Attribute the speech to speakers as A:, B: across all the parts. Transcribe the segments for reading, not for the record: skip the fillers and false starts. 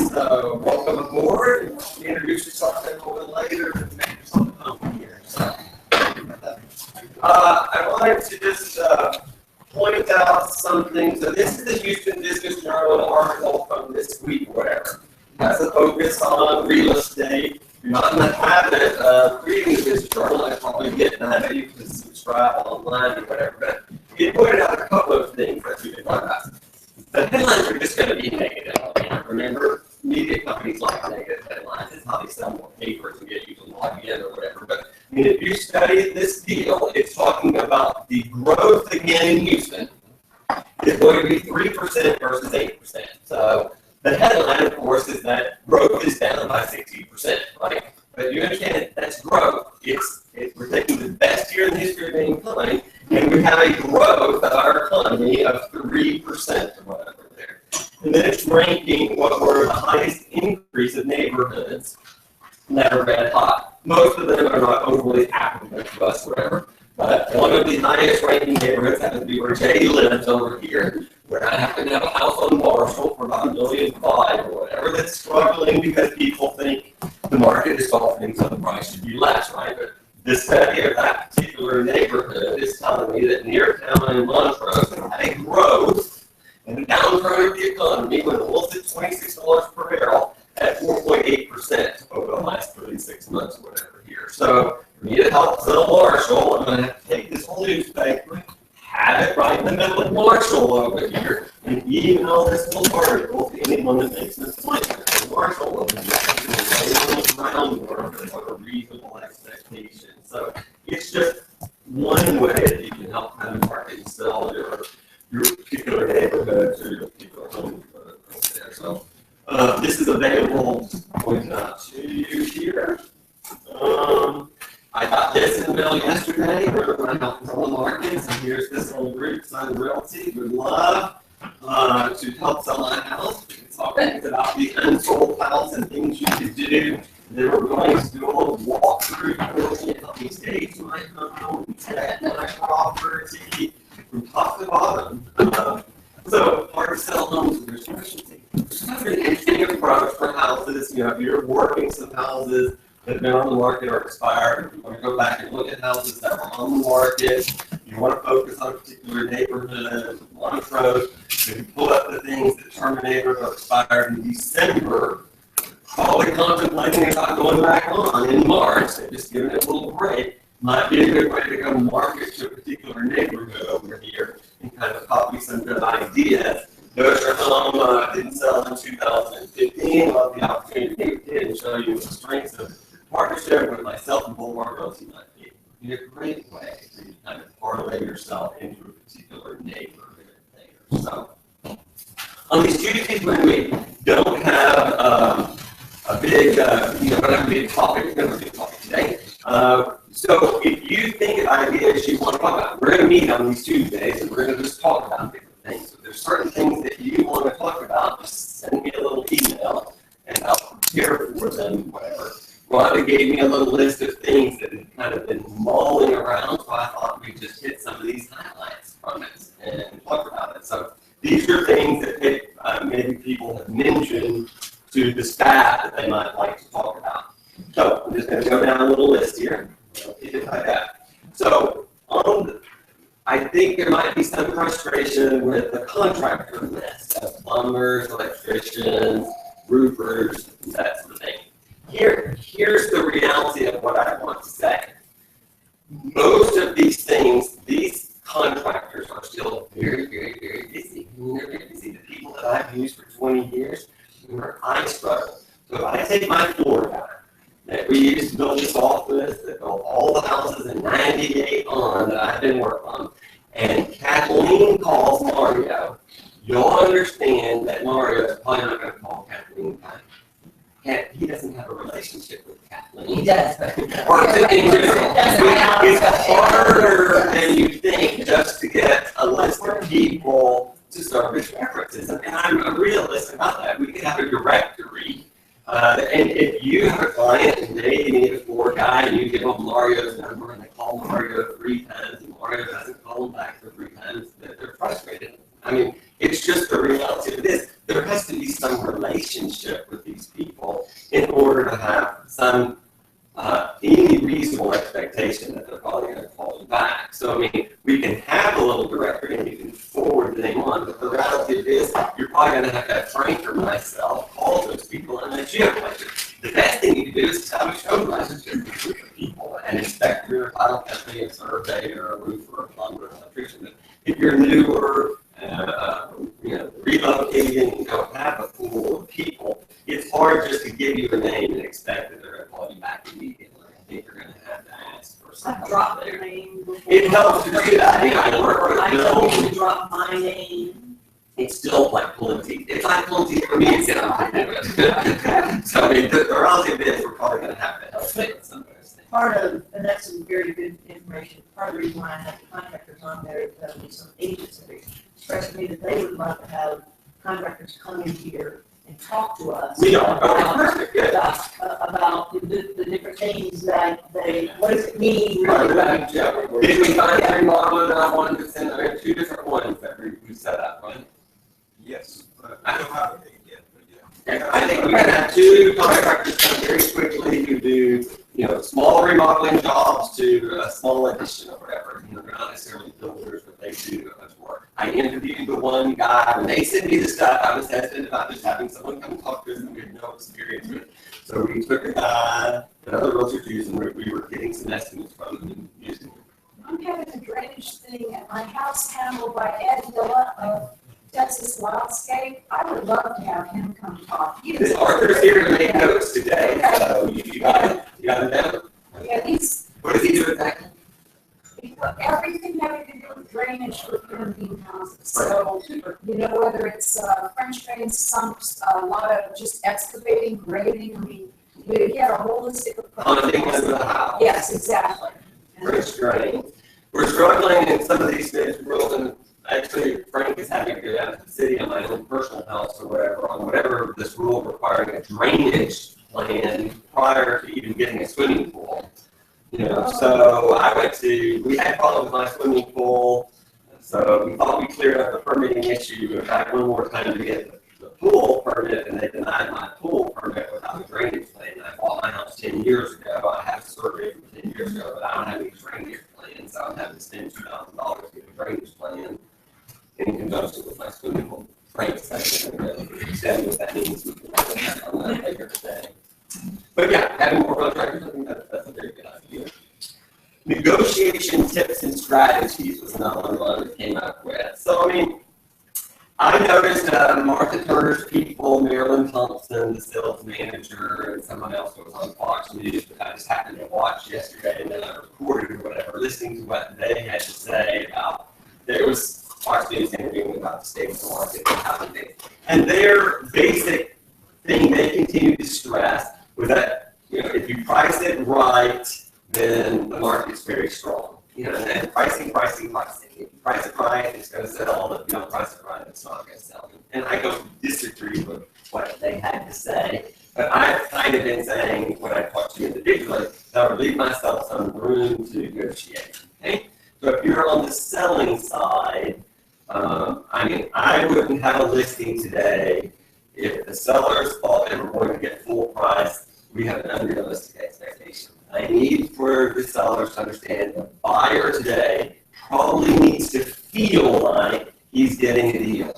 A: So welcome aboard. Introduce yourself a little later and make yourself at home here. So, I wanted to just point out something. So this is the Houston Business Journal article from this week, whatever. It has a focus on real estate. If you're not in the habit of reading the Business Journal, I probably get that. You can subscribe online or whatever. But it pointed out a couple of things that we can talk about. The headlines are just going to be negative. Remember, media companies like negative headlines. It's how they sell more papers and get you to log in or whatever. But I mean, if you study this deal, it's talking about the growth again in Houston is going to be 3% versus 8%. So the headline, of course, is that growth is down by 60%, right? But you understand that's growth. We're taking the best year in the history of mankind, and we have a growth of our economy of 3% or whatever there. And then it's ranking what were the highest increase of neighborhoods that are red hot. Most of them are not overly applicable to us, whatever. But one of the highest ranking neighborhoods happens to be where Jay lives over here, where I happen to have a house on Marshall for about $1.5 million or whatever that's struggling because people think the market is softening, so the price should be less, right? But the study of that particular neighborhood is telling me that near town and Montrose had a growth and a downturn of the economy when oil's at $26 per barrel at 4.8% over the last 36 months or whatever here. So for me to help sell Marshall, I'm going to have to take this whole newspaper, have it right in the middle of Marshall over here, and email this little article to anyone that makes an appointment. Marshall over here, groundwork of a reasonable expectation. So it's just one way that you can help kind of market and sell your particular neighborhoods or your particular home there. So this is available, pointed out to you here. I got this in the mail yesterday. We're going to help sell the markets, and here's this little group, Sun Realty. We'd love to help sell that house. It's all things about the unsold house and things you can do. Then we're going to do a little walkthrough for help me stage my home and set my property from top to bottom. So hard to sell homes, there's specialty. There's kind of an interesting approach for houses. You know, if you're working some houses that have been on the market or expired, you want to go back and look at houses that are on the market, you want to focus on a particular neighborhood, Montrose, if you pull up the things that terminated or expired in December, probably contemplating about going back on in March and just giving it a little break might be a good way to go market to a particular neighborhood over here and kind of copy some good ideas. Dozier Home didn't sell in 2015. Love the opportunity it did and show you the strengths of partnership with myself and Boulevard Realty might be a great way to kind of parlay yourself into a particular neighborhood there. So on these Tuesdays when we don't have a big, don't have a big topic, we're going to be talking today. So if you think of ideas you want to talk about, we're going to meet on these Tuesdays and we're going to just talk about different things. So if there's certain things that you want to talk about, just send me a little email and I'll prepare for them, whatever. Rhonda gave me a little list of things that had kind of been mulling around, so I thought we'd just hit some of these highlights from it and talk about it. So these are things that maybe people have mentioned to the staff that they might like to talk about. So I'm just going to go down a little list here. Like that. So I think there might be some frustration with the contractor list of plumbers, electricians, roofers, that sort of thing. Here's the reality of what I want to say. Most of these things, these contractors are still very, very, very busy. They're very busy. The people that I've used for 20 years, I struggle. So if I take my floor guy that we used to build this office, that built all the houses in 98 on that I've been working on, and Kathleen calls Mario, you'll understand that Mario is probably not going to call Kathleen back. He doesn't have a relationship with Kathleen.
B: He does.
A: It's harder than you think just to get a list of people to service references. And I'm a realist about that. We could have a directory. And if you have a client and they need a floor guy and you give them Mario's number and they call Mario 3 times and Mario doesn't call them back for 3 times, they're frustrated. I mean, it's just the reality of this. there has to be some relationship with these people in order to have some any reasonable expectation that they're probably going to call you back. So, I mean, we can have a little directory and you can forward the name on, but the reality is you're probably going to have Frank or myself call those people and let you have relationship. The best thing you can do is establish a relationship with people and expect your title company, a survey, or a roofer, or a plumber, or an electrician. If you're newer, relocating and don't have a pool of people, it's hard just to give you a name and expect that they're going to call you back immediately. I think you're going to have to ask for something.
B: Drop their name.
A: It helps to do that. I work with Bill.
B: Drop my name.
A: It's still like pulling teeth. It's like pulling teeth for me. It's not to do it. So, I mean, the relative is we're probably going to have to help with some of those things.
B: Part of, and that's some very good information, part of the reason why I have the contractors on there is that some agents have expressed to me that they would love to have contractors come in here and talk to us.
A: We don't. Perfect. Good.
B: About the different things that they, what does it mean?
A: Did we find every model that I wanted to send? There are two different ones that we set up, right?
C: Yes, but I don't have it yet, but yeah.
A: I think we can have two contractors come very quickly who do, small remodeling jobs to a small addition or whatever. They're not necessarily builders, but they do much work. I interviewed the one guy, when they sent me the stuff, I was hesitant about just having someone come talk to us and we had no experience with it. So we took a guy, another realtor using, we were getting some estimates from them and using them.
D: I'm having a drainage thing at my house handled by Ed Villa of Texas Landscape. I would love to have him come talk.
A: This Arthur's here to make notes today, so you got it down?
D: Yeah,
A: What does he do exactly?
D: everything having to do with drainage for human houses. So, whether it's French drains, sumps, a lot of just excavating, grading. I mean, we had a holistic approach.
A: Hunting under the house.
D: Yes, exactly.
A: French drain. We're struggling in some of these things, and actually Frank is having to go down to the city on my own personal house or whatever, on whatever this rule requiring a drainage plan prior to even getting a swimming pool. So we had problems with my swimming pool, so we thought we cleared up the permitting issue. In fact, one more time to get the pool permit, and they denied my pool permit without a drainage plan. I bought my house 10 years ago. I have a survey from 10 years ago, but I don't have any drainage plan, so I'm having to spend $2,000 to get a drainage plan in conjunction with my swimming pool. Frank's saying what that means. We can have on that later today. But yeah, having more contractors, I think that's a very good idea. Negotiation tips and strategies was another one that came up with. So, I mean, I noticed Martha Turner's people, Marilyn Thompson, the sales manager, and someone else was on Fox News, but I just happened to watch yesterday, and then I recorded or whatever, listening to what they had to say about, there was Fox News interviewing about the state of the market and how they did. And their basic thing they continue to stress was that, if you price it right, then the market's very strong. And pricing. If you price it right, it's going to sell. If you don't price it right, it's not going to sell. And I don't disagree with what they had to say, but I've kind of been saying when I talk to you individually, that I would leave myself some room to negotiate. Okay? So if you're on the selling side, I wouldn't have a listing today if the sellers thought they were going to get full price. We have an unrealistic expectation. I need for the sellers to understand the buyer today probably needs to feel like he's getting a deal.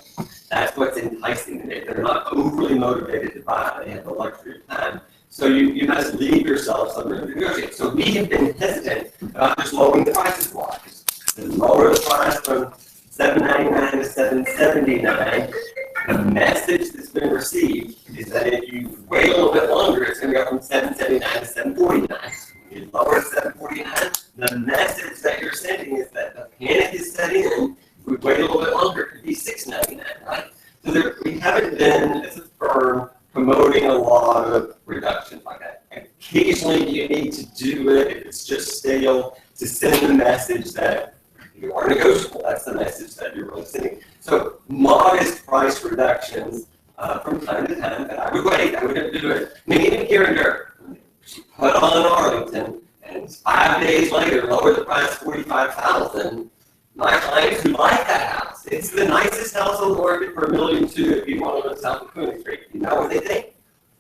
A: That's what's enticing them. They're not overly motivated to buy. They have the luxury of time. So you must leave yourself some room to negotiate. So we have been hesitant about just lowering the prices wise. And lower the price from $7.99 to $7.79. The message that's been received is that if you wait a little bit longer, it's going to go from $7.79 to $7.49. When you lower to $7.49, the message that you're sending is that the panic is setting in. If we wait a little bit longer, it could be $6.99, right? So we haven't been, as a firm, promoting a lot of reductions like that. Occasionally, you need to do it if it's just stale to send the message that you are negotiable. That's the message that you're really sending. So modest price reductions from time to time, but I would wait. I wouldn't do it. I mean, even Karen Dirk, she put on Arlington, and 5 days later lowered the price $45,000. my clients who like that house. It's the nicest house on the market for $1.2 million if you want to live south of Cooney Street. You know what they think?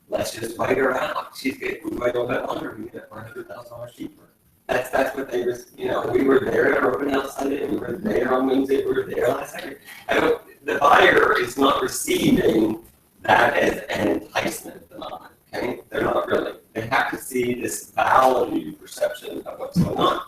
A: Let's just write her out. She's getting we wait a little bit longer, we get it for $100,000 cheaper. That's what they was, you know, we were there at our open house Sunday, we were there on Wednesday, we were there last Saturday. The buyer is not receiving that as an enticement at the moment, okay? They're not really. They have to see this value perception of what's going on.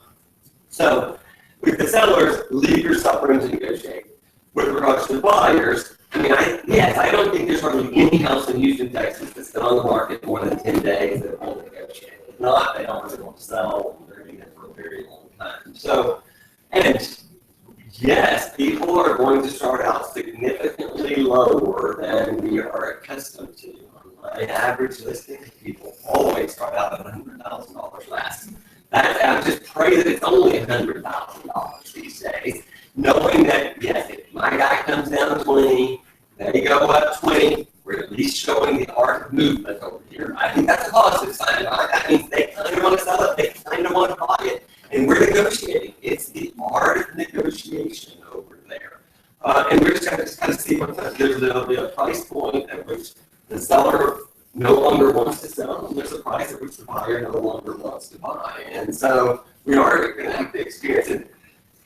A: So, with the sellers, leave yourself room to negotiate. With regards to the buyers, I mean, I don't think there's hardly any house in Houston, Texas that's been on the market more than 10 days that won't negotiate. If not, they don't really want to sell. They're going to be there for a very long time. So, and yes, people are going to start out significantly lower than we are accustomed to. On my average listing, people always start out at $100,000 less. I just pray that it's only $100,000 these days, knowing that, yes, if my guy comes down 20, they go up 20, we're at least showing the art of movement over here. I think that's a positive sign. That means they kind of want to sell it, they kind of want to buy it, and we're negotiating. It's the art of negotiation over there. And we're just going to kind of see what there's a price point at which the seller no longer wants to sell, and there's a price at which the buyer no longer wants to buy. And so we are going to have to experience it.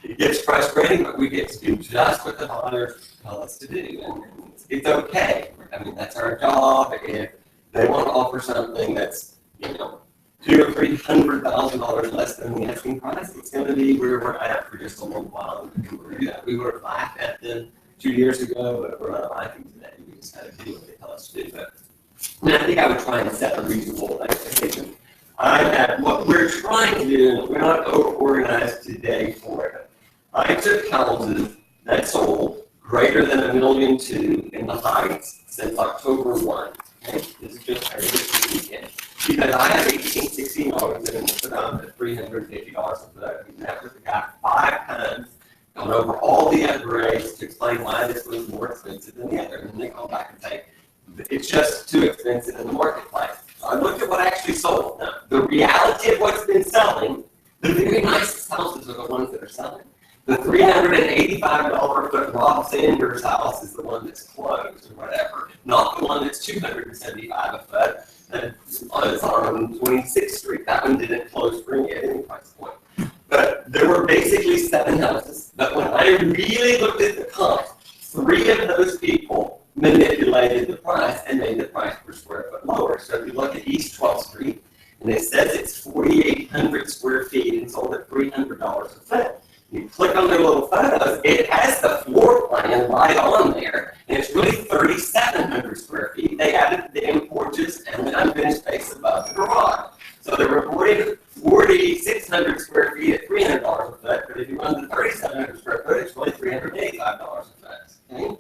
A: It gets frustrating, but we get to do just what the buyers tell us to do. And it's okay. I mean, that's our job. If they want to offer something that's, you know, $200,000 or $300,000 less than the asking price, it's going to be where we're at for just a little while. We were laughed at them 2 years ago, but we're not laughing today. We just got to do what they tell us to do. But I think I would try and set a reasonable expectation. What we're trying to do, we're not over-organized today for it. I took houses that sold greater than $1.2 million in the Heights since October 1. Okay? This is just very good weekend. Because I have 1816 dollars that have been put on at $350 a foot. We met with the guy 5 times, gone over all the upgrades to explain why this was more expensive than the other. And then they come back and say, it's just too expensive in the marketplace. So I looked at what actually sold. Now, the reality of what's been selling, the very nicest houses are the ones that are selling. The $385 a foot Rob Sanders house is the one that's closed or whatever, not the one that's $275 a foot. It's on 26th Street. That one didn't close for me at any price point. But there were basically 7 houses. But when I really looked at the comps, 3 of those people manipulated the price and made the price per square foot lower. So if you look at East 12th Street, and it says it's 4,800 square feet and sold at $300 a foot. You click on their little photos, it has the floor plan right on there, and it's really 3,700 square feet. They added the end porches and the unfinished space above the garage. So they're reporting 4,600 square feet at $300 a foot, but if you run the 3,700 square foot, it's really $385 a foot. Okay?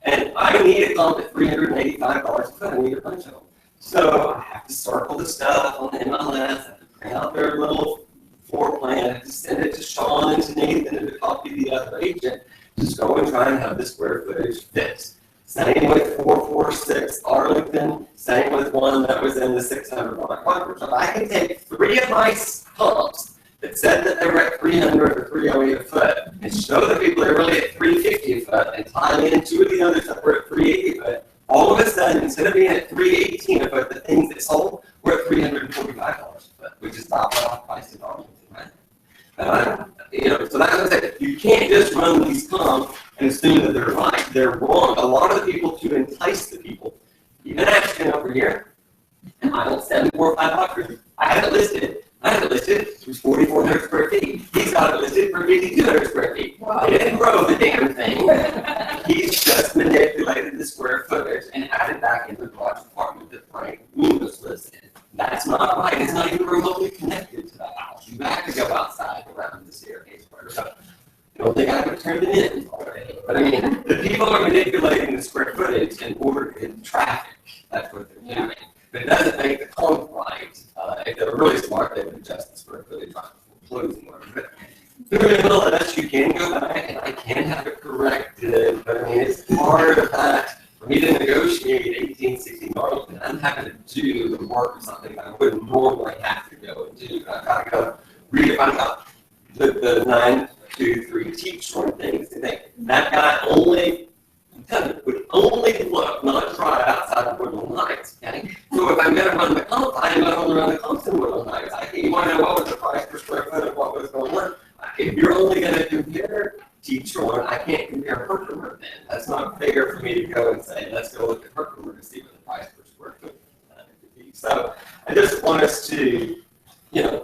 A: And I need a comp at $385 a foot. I need a bunch of them. So I have to circle the stuff on the MLS. I have to print out their little floor plan. I have to send it to Sean and to Nathan and to copy the other agent. Just go and try and have the square footage fixed. Same with 446 Arlington. Same with one that was in the 600 quadrant. So I can take 3 of my comps that said that they were at 300 or 308 a foot and show the people they're really at 350 a foot and tie in 2 of the others that were at 380 a foot. All of a sudden, instead of being at 318 a foot, the things that sold were at $345 a foot, which is not what our price in Arlington, right? So that's what I said. You can't just run these comps and assume that they're right. They're wrong. A lot of the people, to entice the people, even Ashton over here, and I don't send 4 or 5 doctors. I have it listed. It was 4,400 square feet. He's got it listed for 5,200 square feet. Wow. He didn't grow the damn thing. He's just manipulated the square footage and added back into the garage apartment that Frank Moon was listed. That's not right. It's not even remotely connected to the house. You have to go outside around the staircase part. So I don't think I would turn it in already. But I mean, the people are manipulating the square footage in order to get traffic. That's what they're doing. But it doesn't make the comp right. If they were really smart, they would adjust the square footage on closing order. But nevertheless, you can go back and I can have it corrected. But I mean, it's part of that. For me to negotiate 1816 Arlington, I'm having to do the work of something I wouldn't normally have to go and do. I've got to go read it. I've got the 9 2, 3 teach short things. They think that guy only would only look, not try outside of Woodland Heights, okay? So if I'm gonna run the comp, I'm gonna only run the comps in Woodland Heights. You wanna know what was the price per square foot of what was going on? If you're only gonna compare T-Shore, I can't compare Herkimer then. That's not fair for me to go and say, let's go look at Herkimer to see what the price per square foot could be. So I just want us to,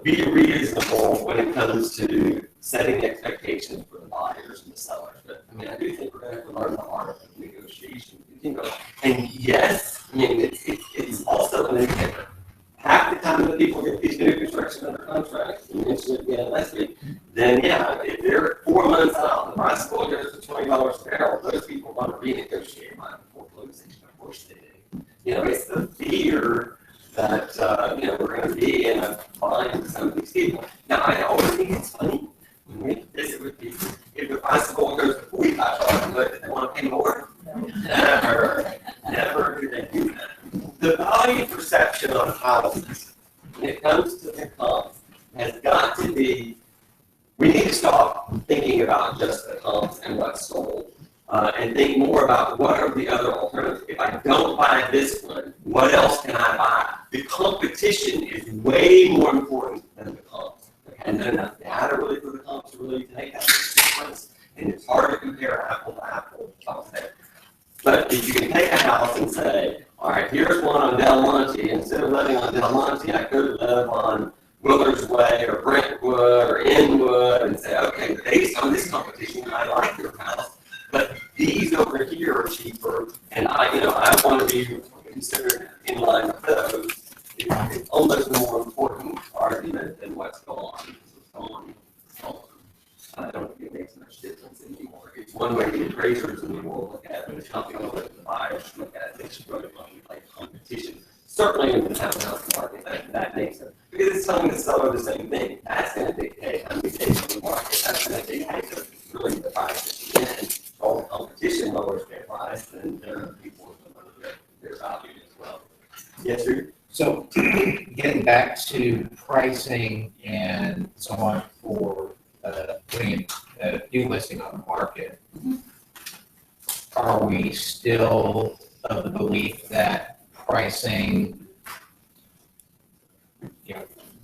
A: be reasonable when it comes to setting expectations for the buyers and the sellers. But I mean, I do think we're going to have to learn the art of negotiation. And yes, I mean, it's also an indicator. Half the time that people get these new construction under contract, you mentioned it again last week, then yeah, if they're 4 months out, the price of oil goes to $20 a barrel, those people want to renegotiate right before closing. Of course they do. It's the fear that, we're going to be in a bind with some of these people. Now, I always think it's funny when we visit with people, if the price of oil goes to $45, but they want to pay more. Never do they do that. The value perception on houses, when it comes to the comps, has got to be, we need to stop thinking about just the comps and what's sold, and think more about what are the other alternatives. If I don't buy this one, what else can I buy? The competition is way more important than the comps. And then enough data really for the comps to really make that difference. And it's hard to compare apple to apple. But if you can take a house and say, all right, here's one on Del Monte. Instead of living on Del Monte, I could live on Willard's Way or Brentwood or Inwood and say, okay, based on this competition, I like your house, but these over here are cheaper, and I want to be considered in line with those. It's almost a more important argument than what's going on. I don't think it makes much difference anymore. It's one way the appraisers anymore look at it, but it's not the only way the buyers look at it. They should really look like competition. Certainly in the townhouse market, that makes it. Because it's telling the seller the same thing. That's going to dictate how many days on the market. That's going to dictate really the price at the end. All the competition lowers their price, then there are people who lower their value as well. Yes, sir?
E: So getting back to pricing and so on for putting a new listing on the market, are we still of the belief that pricing,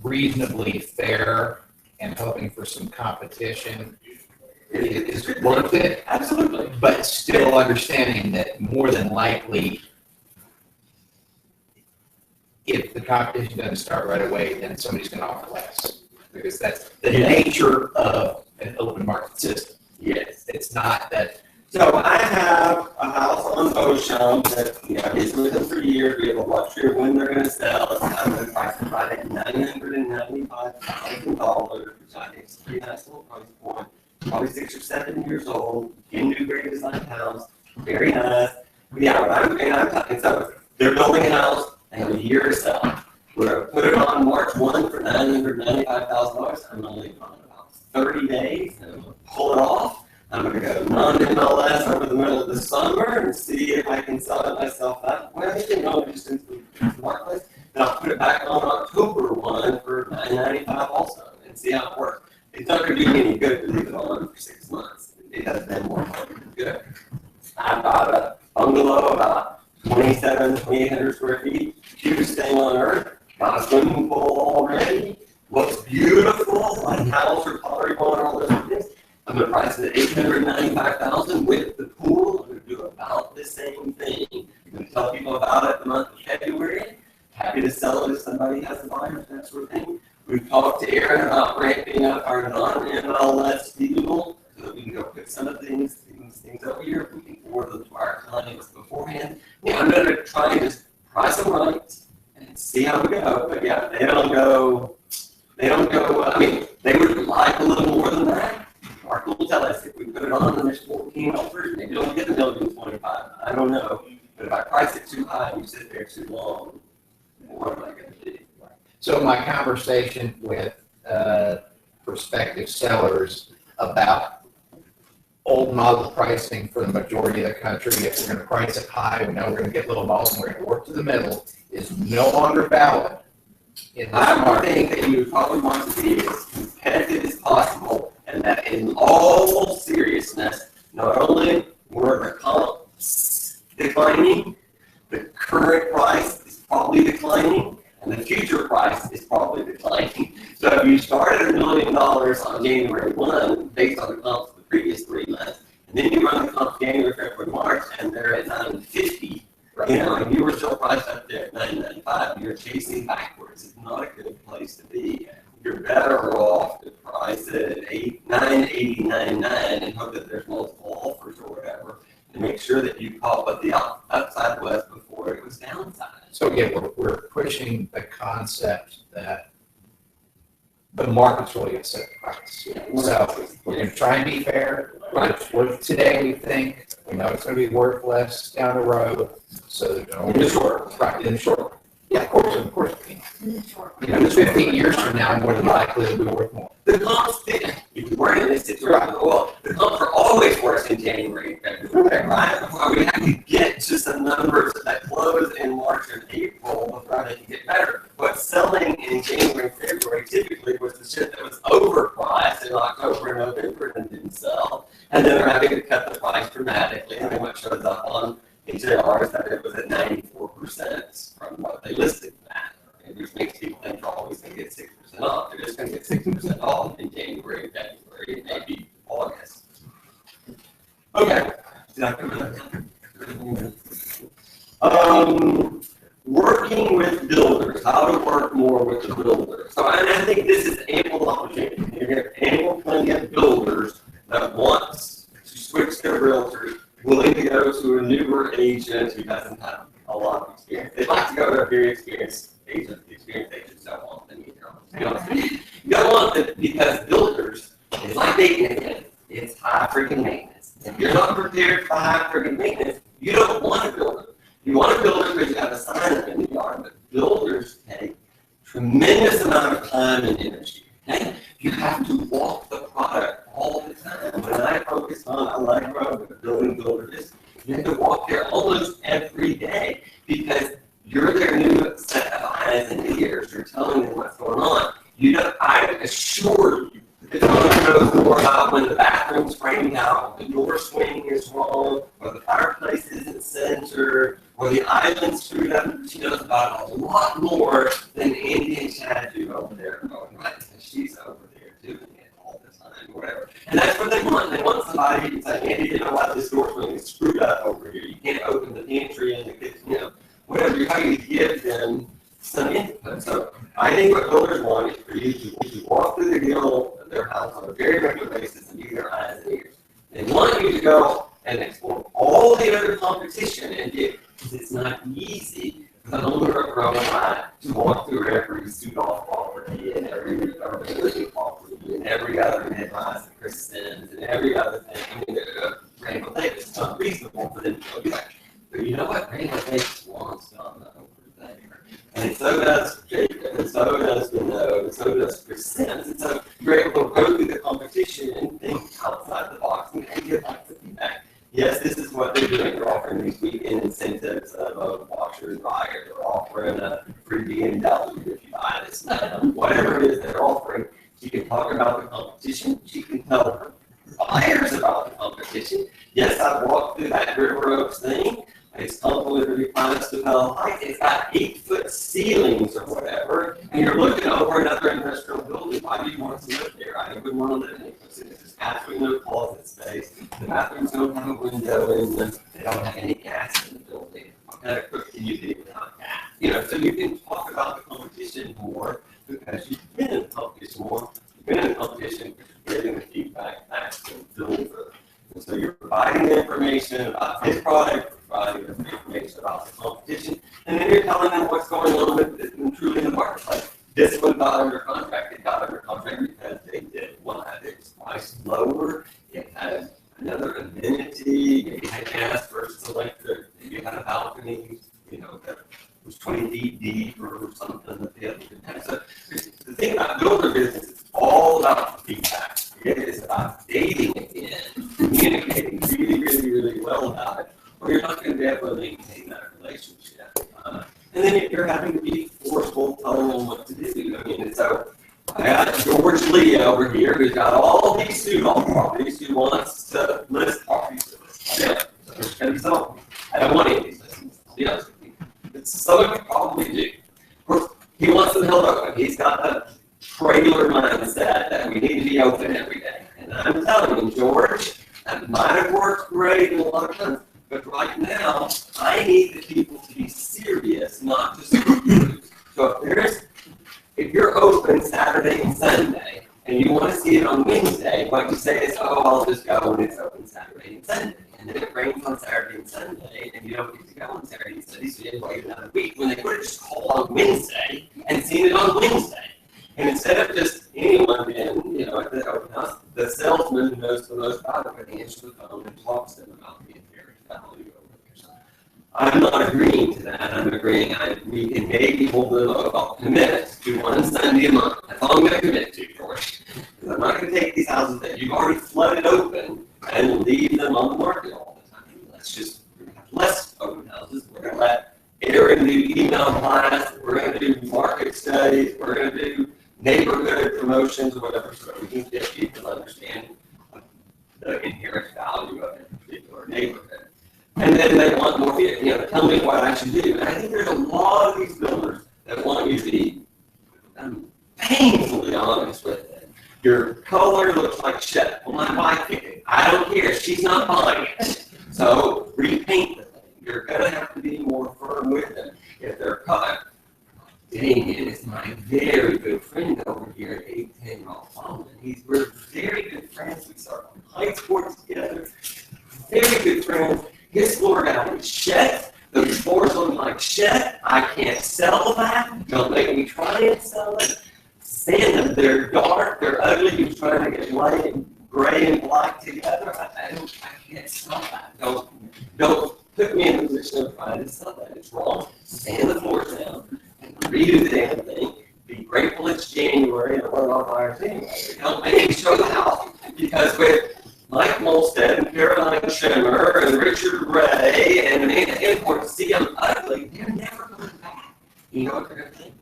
E: reasonably fair and hoping for some competition is worth it?
A: Absolutely.
E: But still understanding that more than likely, if the competition doesn't start right away, then somebody's going to offer less. Because that's the nature of an open market system.
A: Yes.
E: It's not that.
A: So I have a house on Beauchamp that, I've been with them for years. We have a luxury of when they're going to sell. I'm going to price it right at $995,000, which I think is a pretty nice little price point. Probably 6 or 7 years old, in new great design house, very nice. Yeah, I'm talking, so they're building a house, they have a year to sell. We're going to put it on March 1 for $995,000. I'm going to leave it on about 30 days, and I'm going to pull it off. I'm going to go non-MLS over the middle of the summer and see if I can sell it myself that way. Just into the marketplace. Then I'll put it back on October 1 for $995 also and see how it works. It's not going to do me any good to leave it on for 6 months. It has been more good. I bought a bungalow about 2,800 square feet, cutest thing on earth. Got a swimming pool already. Looks beautiful. My house or pottery barn, all those things. I'm going to price it at $895,000 with the pool. I'm going to do about the same thing. I'm going to tell people about it the month of February. Happy to sell it if somebody has a buyer, that sort of thing. We've talked to Aaron about ramping up our non-MLS deal so that we can go put some of things over here. We can forward them to our clients beforehand. I'm going to try and just price them right and see how we go. But yeah, they don't go, I mean, they would like a little more than that. Mark will tell us if we put it on and there's 14 offers, maybe don't get the $1,025,000. I don't know. But if I price it too high and you sit there too long, what am I going to do?
E: So my conversation with prospective sellers about old model pricing for the majority of the country, if we're going to price it high, we know we're going to get little balls and we're going to work to the middle, is no longer valid in this
A: I would
E: market.
A: think that you would probably want to be as competitive as possible and that in all seriousness, not only were the comps declining, the current price is probably declining, and the future price is probably declining. So if you started $1 million on January 1 based on the comps of the previous 3 months, and then you run the comps January, February, March, and they're at 950, and you were still priced up there at 995, you're chasing backwards. It's not a good place to be. You're better off to price it at 980.99 and hope that there's multiple offers or whatever, and make sure that you caught what the upside was before it was downside.
E: So again, we're pushing the concept that the market's really going to set the price. So we're going to try and be fair. It's worth today, we think. We know it's going to be worth less down the road. So
A: In the short,
E: right, in the short. Yeah, of course. You know, 15 years from now, more than likely it'll be worth more.
A: the comps, if you were in this situation, well, the comps are always worse in January and February, right? Before we have to get to some numbers that close in March and April before they can get better. What's selling in January and February typically was the shit that was overpriced in October and November and didn't sell. And then they're having to cut the price dramatically. And then what shows up on HAR is that it was at 94% from what they listed that. Which makes people think they're always going to get 6% off. They're just going to get 6% off in January, February, and maybe August. Okay. Working with builders, how to work more with the builders. So I think this is ample opportunity. You have plenty of builders that want to switch their realtors, willing to go to a newer agent who doesn't have a lot of experience. They'd like to go to a very experienced agent. The experienced agents don't want them either. You don't want them because builders, it's like dating again. It's high freaking maintenance. If you're not prepared for high freaking maintenance, you don't want a builder. You want a builder because you have a sign up in the yard, but builders take tremendous amount of time and energy. Okay? You have to walk the product all the time. When I focus on Allegro with the building builders, you have to walk there almost every day because you're their new set of eyes and ears. You're telling them what's going on. You know, I assure you, the owner knows more about when the bathroom's framed out, the door swing is wrong, or the fireplace isn't centered, or the island's screwed up. She knows about it a lot more than Andy and Chad do over there. Going, right? She's over there doing it all the time, or whatever. And that's what they want. They want somebody who can say, Andy, you know what, this door swing is screwed up over here. You can't open the pantry and the kitchen, you know. Whatever, you're trying to give them some input. So I think what builders want is for you to walk through the deal of their house on a very regular basis and be their eyes and ears. They want you to go and explore all the other competition and get, because it's not easy for the owner of Growing Live to walk through every suit-off property and every urban living property and every other mid-rise of Chris Sims and every other thing. I mean, Rainbow Davis, it's unreasonable for them to go back. But you know what? Rainbow Davis wants done over there. And so does Jacob, and so does Vinod, and so does Chris Sims. And so you're able to go through the competition and think outside the box and get lots of feedback. Yes, this is what they're doing. They're offering these weekend incentives of a washer and dryer. They're offering a free BMW if you buy this. Whatever it is they're offering, she can talk about the competition. She can tell her buyers about the competition. Yes, I've walked through that River Oaks thing. It's complimentary price to Bell Heights. It's got 8-foot ceilings or whatever, and you're looking over another industrial building. Why do you want to live there? I wouldn't want to live in it. There's absolutely no closet space. The bathrooms don't have a window in them. They don't have any gas in the building. What kind of cook can you do without gas? You know, so you can talk about the competition more because you've been in competition more. You've been in competition because you're getting the feedback back from the builder. And so you're providing the information about his product, providing the information about the competition, and then you're telling them what's going on with it and truly in the marketplace. This one got under contract. It got under contract because they did one. It was priced lower. It had another amenity. Maybe had gas versus electric. Maybe it had a balcony, you know, that was 20 feet deep or something that the other didn't have. So the thing about builder business is all about feedback. It is about dating again, communicating really, really, really well about it, or you're not going to be able to maintain that relationship. And then you're having to be forceful, telling them what to do. I mean, so I got George Lee over here who's got all he sued all properties, he wants to list properties. Yeah, so there's gonna be some. I don't want any of these listings, to be honest with you. It's some of you probably do. Of course, he wants them held open. He's got a trailer mindset that we need to be open every day. And I'm telling you, George, that might have worked great in a lot of times, but right now, I need the people to be serious, not just confused. So if you're open Saturday and Sunday, and you want to see it on Wednesday, what you say is, oh, I'll just go when it's open Saturday and Sunday. And then it rains on Saturday and Sunday, and you don't get to go on Saturday and Sunday, so you have to wait another week. When they would have just called on Wednesday and seen it on Wednesday. And instead of just anyone in, at the open house, the salesman who knows the most about it would answer the phone and talk to them about the inherent value of it. I'm not agreeing to that. I'm agreeing we can maybe hold them about commit to one Sunday a month. That's all I'm going to commit to, George. Because I'm not going to take these houses that you've already flooded open and leave them on the market all the time. Let's just have less open houses. We're going to let Aaron do email blasts. We're going to do market studies. We're going to do neighborhood promotions or whatever, so we can get people to understand the inherent value of a particular neighborhood. And then they want more, tell me what I should do. And I think there's a lot of these builders that want you to be painfully honest with it. Your color looks like shit. Well, my wife picked it. I don't care. She's not buying it. So repaint the thing. You're going to have to be more firm with them if they're cut. Damien is my very good friend over here at 810 Rolf Solomon. We're very good friends. We started on high sports together. Very good friends. His floor down is shit. Those floors look like shit. I can't sell that. Don't make me try and sell it. Sand them. They're dark. They're ugly. You're trying to get white and gray and black together. I can't sell that. Don't put me in a position of trying to sell that. It's wrong. Sand the floors down. Redo the damn thing. Be grateful it's January and we're on fire anyway. Don't make me show the house. Because with Mike Molstead and Caroline Schimmer and Richard Ray and Amanda Import see them ugly, they're never coming back. You know what they're going to think?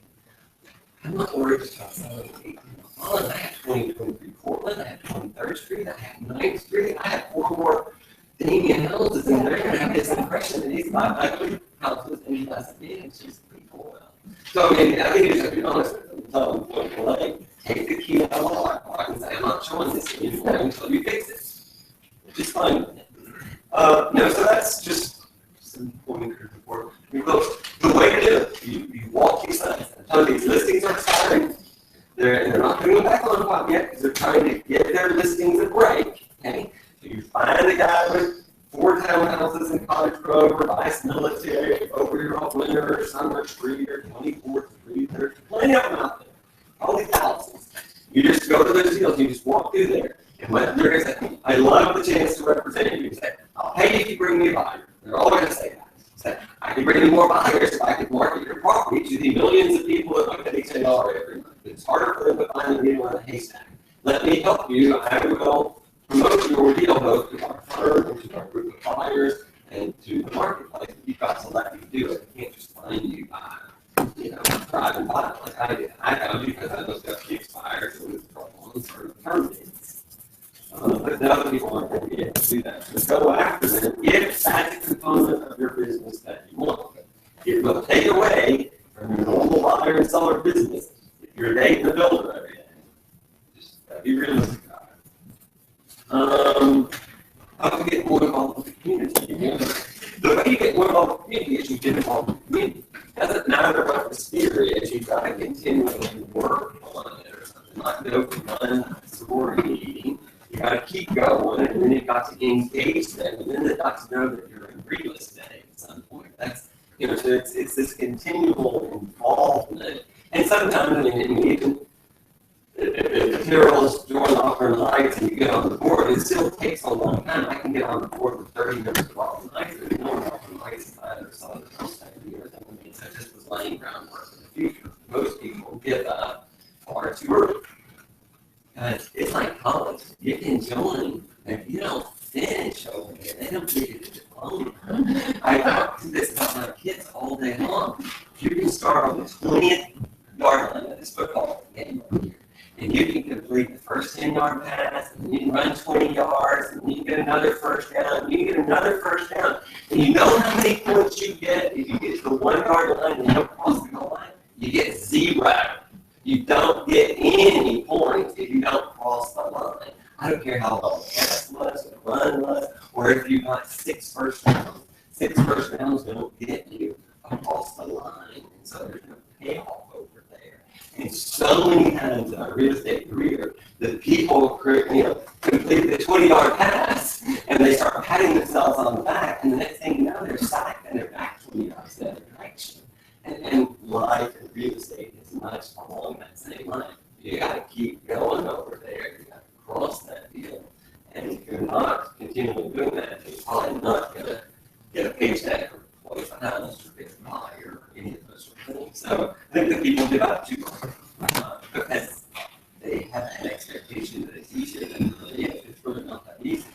A: I'm not worried about selling 8 Holland. I have 2023 Portland. I have 23rd Street. I have 9th Street. I have 4 more Damien houses, and they're going to have this impression that he's not ugly houses and he doesn't manage people well. So, I think you just have to be honest with them. Tell them point blank, take the key out of the lock and say, I'm not showing this anymore until you fix it. Which is fine with it. So that's just some pointers for you. The way to do it, you walk these sites. I tell you, these listings are expiring. They're not doing back on top yet because they're trying to get their listings a break. Okay? So you find a guy with 4 townhouses in Cottage Grove or Vice Military over here off Winter or Summer Street or 24th Street. There's plenty of them out there. Probably thousands. You just go to those deals, you just walk through there. And when they're going to say, I love the chance to represent you. You say, I'll pay you if you bring me a buyer. They're all going to say that. Say, I can bring you more buyers if I can market your property to the millions of people that look at HAR every month. It's harder for them to find a needle in a haystack. Let me help you. I will promote your deal both to our firm and to our group of buyers and to the marketplace. You've got to let me do it. I can't just find you by, driving by it like I did. I found you because I looked up the expires and was problems or permits. But the other people aren't going to be able to do that. So go after them if that's a component of your business that you want. It will take away from your normal buyer and seller business if you're dating a builder every day. Just be realistic about it. How to get more involved with the community. The way you get more involved with the community is you get involved with the community. It doesn't matter what the sphere is, you've got to continually work on it or something. Like go from one sorority meeting. You got to keep going, and then you've got to engage them, and then they've got to know that you're in real estate at some point. That's, so it's this continual involvement. And sometimes, even if Carol is doing offering lights and you get on the board, it still takes a long time. I can get on the board with 30 minutes of offering lights, but no one offering lights if I ever saw the first time years. I mean, so this was laying groundwork for the future. Most people give up far too early. It's like college. You can join, and if you don't finish over there, they don't give you the diploma. I talk to this about my kids all day long. You can start on the 20th yard line of this football game over here, and you can complete the first 10-yard pass, and you can run 20 yards, and you get another first down, and you get another first down. And you know how many points you get if you get to the 1-yard line and you don't cross the goal line? You get 0. You don't get any points if you don't cross the line. I don't care how well the pass was, the run was, or if you got 6 first downs. 6 first downs don't get you across the line, and so there's no payoff over there. And so many times in our real estate career, the people complete the 20-yard pass, and they start patting themselves on the back, and the next thing you know, they're sacked and they're back 20 yards the other direction. And life in real estate is much along that same line. You got to keep going over there. You got to cross that field, and if you're not continually doing that, you're probably not going to get a paycheck or close the house or get a buy or any of those sort of things. So I think that people give up too much because they have an expectation that it's easier than it really is. It's really not that easy.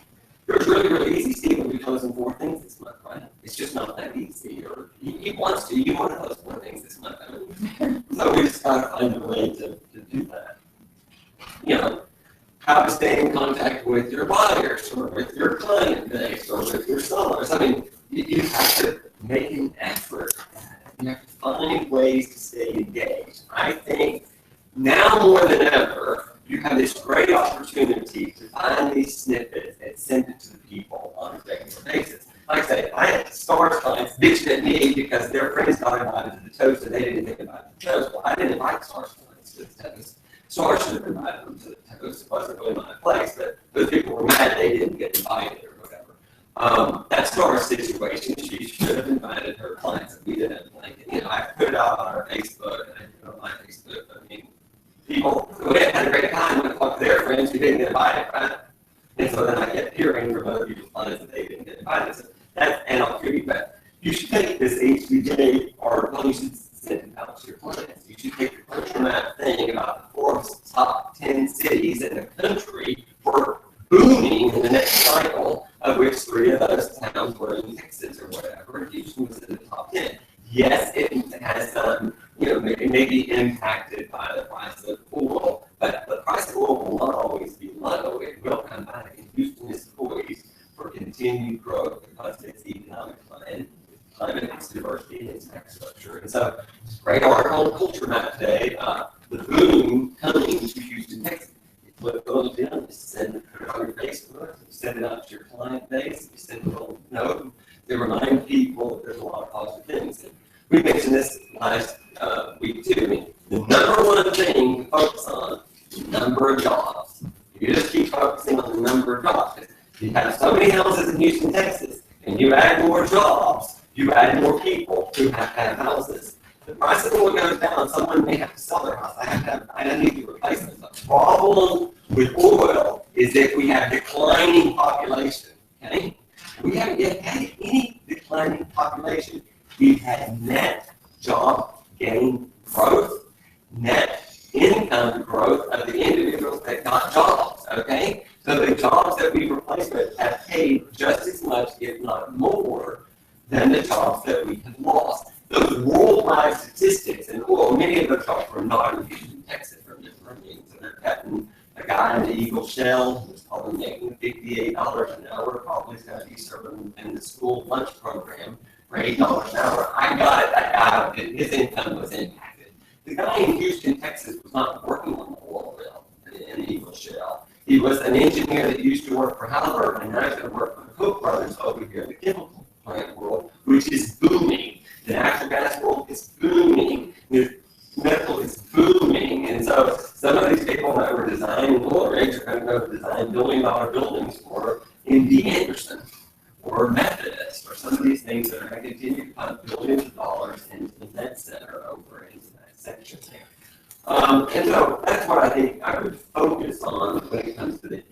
A: It's really, really easy. Steve will be closing 4 things this month, right? It's just not that easy. Or he wants to. You want to close 4 things this month. So we just got to find a way to do that. How to stay in contact with your buyers or with your client base or with your sellers. I mean, you have to make an effort. You have to find ways to stay engaged. I think now more than ever, you have this great opportunity to find these snippets and send it to the people on a regular basis. Like I say, I had Stars clients bitching at me because their friends got invited to the toast and they didn't get invited to the toast. Well, I didn't invite Stars clients to the toast. Stars should have invited them to the toast. It wasn't really my place, but those people were mad they didn't get invited or whatever. That Stars situation, she should have invited her clients that we didn't like. I put it out on our Facebook and I put it on my Facebook. I mean, people who had a great time when I talked to their friends who didn't get invited, right? And so then I kept hearing from other people's clients that they didn't get invited. So that's anarchy, but you should take this HBJ article, you should send it out to your clients. You should take the country map thing about the Forbes top 10 cities in the country for booming in the next cycle, of which 3 of those towns were in Texas or whatever. Houston was in the top 10. Yes, it has some, it may be impacted by the price of oil, but the price of oil will not always be low. It will come back, and Houston is poised for continued growth because it's economic and climate, its diversity, and its tax structure. And so, it's a great article on Culture Map today, the boom coming to Houston, Texas. You flip those down, you send it on your Facebook, you send it out to your client base, you send a little note to remind people that there's a lot of positive things. And we mentioned this last week too. I mean, the number one thing to focus on is the number of jobs. You just keep focusing on the number of jobs. You have so many houses in Houston, Texas, and you add more jobs, you add more people who have to have houses. The price of oil goes down, someone may have to sell their house. I need to replace it. The problem with oil is that we have declining population. Okay? We haven't yet had any declining population. We've had net job gain growth, net income growth of the individuals that got jobs, okay? So the jobs that we replaced with have paid just as much, if not more, than the jobs that we have lost. Those worldwide statistics, and many of the jobs were not in Houston, Texas, from the Permian. So they're cutting a guy in the Eagle Shell who's probably making $58 an hour, probably is going to be serving in the school lunch program for $8 an hour. I got that guy, his income was impacted. The guy in Houston, Texas was not working on the oil well in the Eagle Shell. He was an engineer that used to work for Halliburton, and now he's going to work for the Koch brothers over here in the chemical plant world, which is booming. The natural gas world is booming. The medical is booming. And so some of these people that were designing oil rigs are going to go design billion-dollar buildings for MD Anderson or Methodist or some of these things that are going to continue to pump billions of dollars into the med center over into that section there. And so that's what I think I would focus on when it comes to the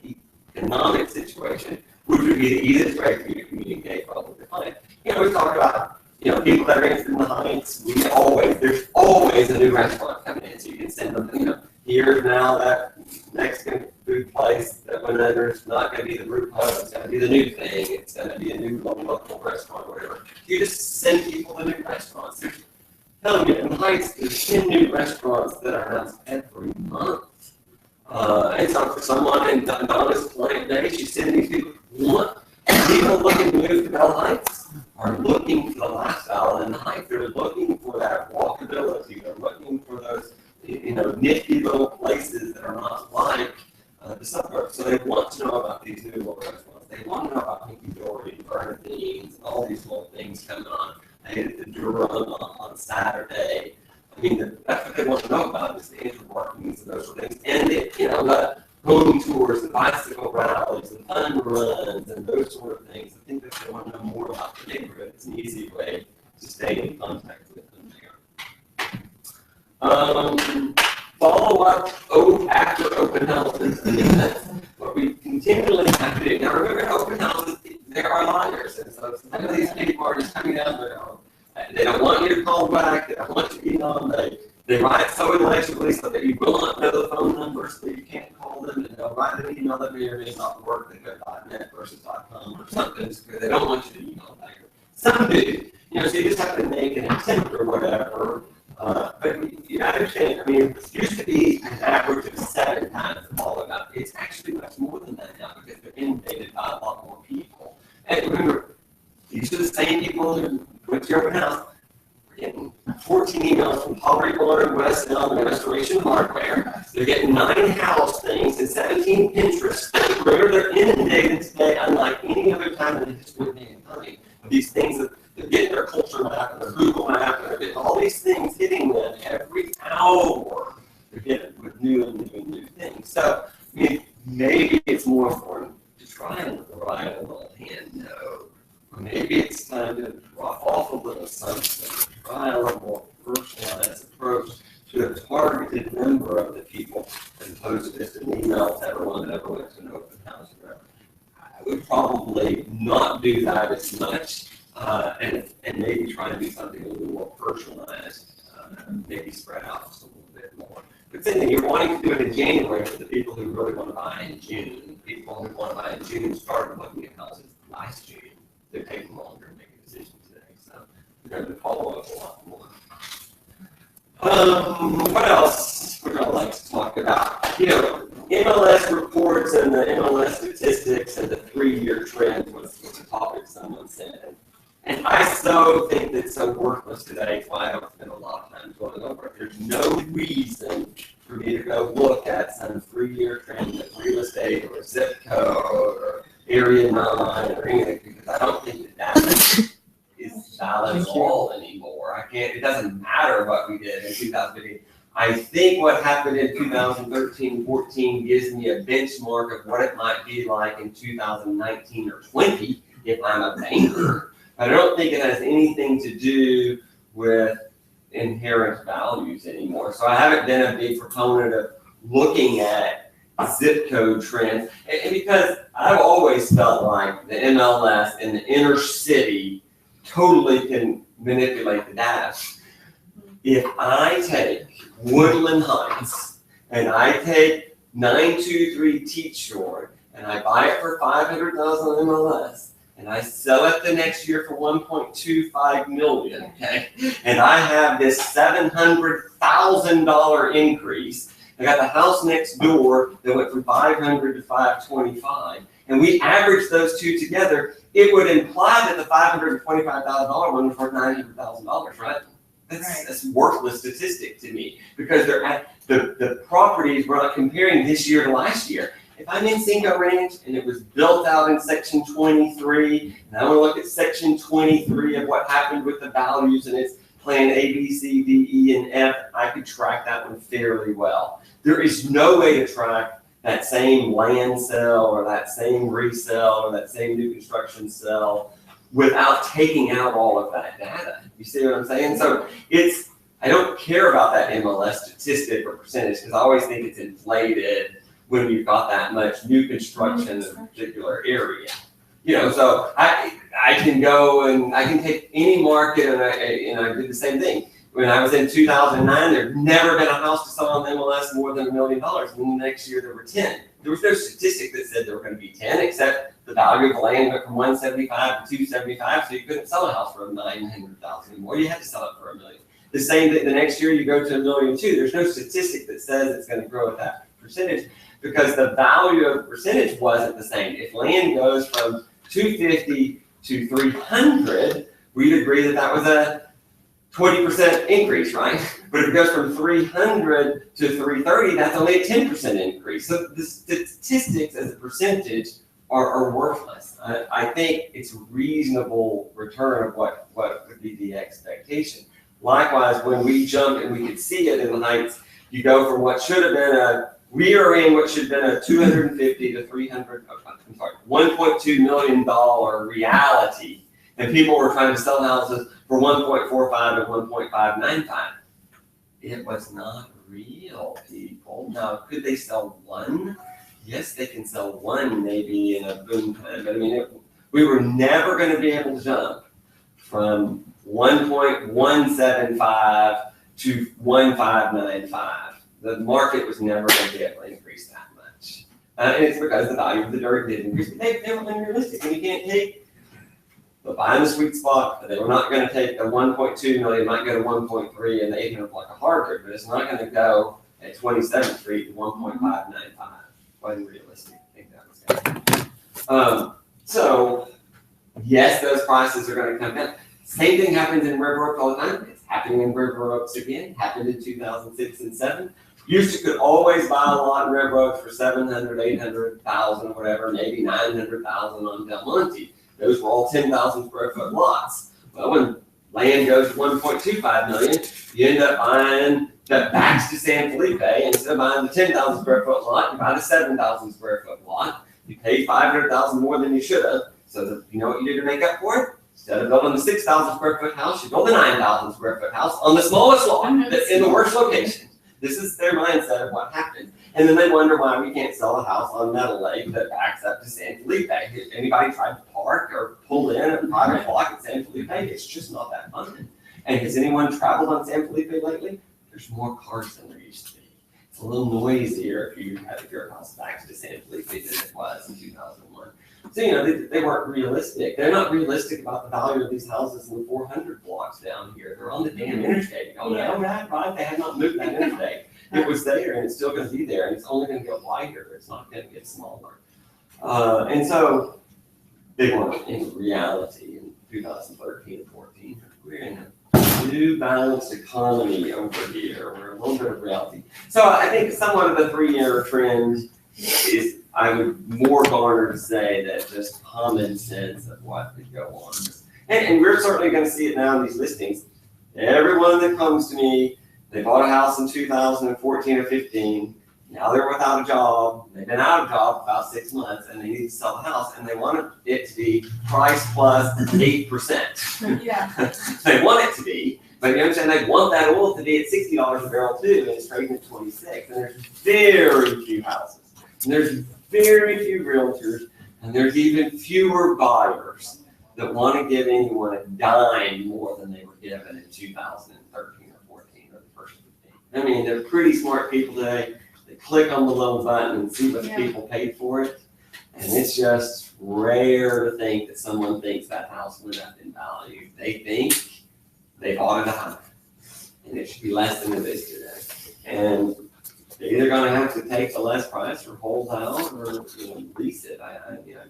A: economic situation, which would be the easiest way for you to communicate well with the client. We talk about, people that are interested in the Heights, there's always a new restaurant coming in, so you can send them, here's now that Mexican food place that when there's not going to be the brew pub, it's going to be the new thing, it's going to be a new local restaurant or whatever. You just send people to new restaurants. In the Heights, there's 10 new restaurants that are announced every month. And so for someone in Donna's client day, she's sending these people, people looking to move to Bell Heights are looking for the lifestyle in the Heights. They're looking for that walkability. They're looking for those, nifty little places that are not like the suburbs. So they want to know about these new little restaurants. They want to know about Pinky Dory, Bernadines, and all these little things coming on. I ate at the Durham on Saturday. I mean, that's what they want to know about is the interworkings and those sort of things. And the home tours, the bicycle rallies, the fun runs, and those sort of things. I think that they want to know more about the neighborhood. It's an easy way to stay in contact with them there. Follow up after open houses. I mean, that's what we continually have to do. Now, remember, open houses, there are liars. And so some of these people are just coming down there. They don't want you to call back. They don't want you to email them. They write so illegibly so that you will not know the phone number, so that you can't call them, and they'll write an email that may or may not work. They go .net versus .com or something, because they don't want you to email back. Some do, so you just have to make an attempt or whatever. But you understand, I mean, it used to be an average of 7 times the follow up. It's actually much more than that now, because they're inundated by a lot more people. And remember, these are the same people who went to your open house. We're getting 14 emails from Pottery Barn, West Elm, and Restoration Hardware. They're getting 9 house things and 17 Pinterest things. Remember, they're inundated today, unlike any other time in the history of mankind. These things that they're getting their culture map and their Google map, and they're getting all these things hitting them every hour. They're getting with new things. So, I mean, maybe it's more important to try and provide a little hand no. Or maybe it's time to drop off a little something, try a little more personalized approach to a targeted number of the people, as opposed to just an email to everyone that ever went to an open house. I would probably not do that as much, and maybe try to do something a little more personalized, maybe spread out just a little bit more. But then you're wanting to do it in January for the people who really want to buy in June. The people who want to buy in June started looking at houses last June. They're taking longer to make a decision today, so we're going to follow up a lot more. What else would I like to talk about? MLS reports and the MLS statistics and the 3-year trend was the topic someone said. And I so think that's so worthless today, that's why I don't spend a lot of time going over it. There's no reason for me to go look at some 3-year trend of real estate or zip code or area 9 or anything, because I don't think that is valid at all anymore. It doesn't matter what we did in 2015. I think what happened in 2013-14 gives me a benchmark of what it might be like in 2019 or 20 if I'm a banker. I don't think it has anything to do with inherent values anymore. So I haven't been a big proponent of looking at zip code trends, and because I've always felt like the MLS in the inner city totally can manipulate the data. If I take Woodland Heights and I take 923 Teach Shore and I buy it for $500,000 MLS and I sell it the next year for $1.25 million, okay, and I have this $700,000 increase. I got the house next door that went from 500 to 525, and we averaged those two together. It would imply that the $525,000 one was worth $900,000, right? That's a worthless statistic to me, because they're at the properties, we're not comparing this year to last year. If I'm in Cinco Ranch and it was built out in Section 23, and I want to look at Section 23 of what happened with the values and its plan A, B, C, D, E, and F, I could track that one fairly well. There is no way to track that same land sale or that same resale or that same new construction sale without taking out all of that data. You see what I'm saying? So I don't care about that MLS statistic or percentage, because I always think it's inflated when you've got that much new construction in a particular area. So I can go and I can take any market and I did the same thing. When I was in 2009, there'd never been a house to sell on MLS more than $1 million. And then the next year there were 10. There was no statistic that said there were going to be 10, except the value of the land went from 175 to 275, so you couldn't sell a house for $900,000 anymore. You had to sell it for $1 million. The same thing the next year you go to $1.2 million. There's no statistic that says it's going to grow at that
F: percentage because the value of the percentage wasn't the same. If land goes from 250 to 300, we'd agree that that was a 20% increase, right? But if it goes from 300 to 330, that's only a 10% increase. So the statistics as a percentage are worthless. I think it's a reasonable return of what would be the expectation. Likewise, when we jumped and we could see it in the Heights, you go from what should have been we are in what should have been a 250 to 300, I'm sorry, $1.2 million reality. And people were trying to sell houses for 1.45 to 1.595. It was not real, people. Now, could they sell one? Yes, they can sell one maybe in a boom time. But I mean, we were never going to be able to jump from 1.175 to 1.595. The market was never going to be able to increase that much. And it's because the value of the dirt did increase. But they were unrealistic. And you can't take the buying the sweet spot, but they were not going to take the 1.2 million, might go to 1.3 and they ended up like a Harvard, but it's not going to go at 27th Street to 1.595. Wasn't realistic. I think that was going to so, yes, those prices are going to come down. Same thing happens in River Oaks all the time. It's happening in River Oaks again. Happened in 2006 and 7. Used to could always buy a lot in River Oaks for 700, 800,000, whatever, maybe 900,000 on Del Monte. Those were all 10,000 square foot lots. Well, when land goes to 1.25 million, you end up buying the backs to San Felipe. Instead of buying the 10,000 square foot lot, you buy the 7,000 square foot lot. You pay 500,000 more than you should have. So that, you know what you do to make up for it? Instead of building the 6,000 square foot house, you build a 9,000 square foot house on the smallest lot that's in the worst location. This is their mindset of what happened. And then they wonder why we can't sell a house on Meadow Lake that backs up to San Felipe. If anybody tried to park or pull in a private block at San Felipe, it's just not that fun. And has anyone traveled on San Felipe lately? There's more cars than there used to be. It's a little noisier if your house backs to San Felipe than it was in 2001. So, you know, they weren't realistic. They're not realistic about the value of these houses in the 400 blocks down here. They're on the damn interstate. Oh, no, right? They have not moved that interstate. It was there and it's still going to be there and it's only going to get wider. It's not going to get smaller. And so they weren't in reality in 2013 and 14. We're in a new balanced economy over here. We're a little bit of reality. So I think somewhat of the 3-year trend is, I would more garner to say that just common sense of what could go on. And we're certainly going to see it now in these listings. Everyone that comes to me, they bought a house in 2014 or 15. Now they're without a job. They've been out of job about 6 months and they need to sell the house and they want it to be price plus 8%.
D: Yeah.
F: They want it to be, but you understand they want that oil to be at $60 a barrel too, and it's trading at 26. And there's very few houses. And there's very few realtors, and there's even fewer buyers that want to give anyone a dime more than they were given in 2013 or 14 or the first 15. I mean, they're pretty smart people today. They click on the little button and see what the people paid for it. And it's just rare to think that someone thinks that house went up in value. They think they bought it high, and it should be less than it is today. And they're either going to have to take the less price or hold out or lease it.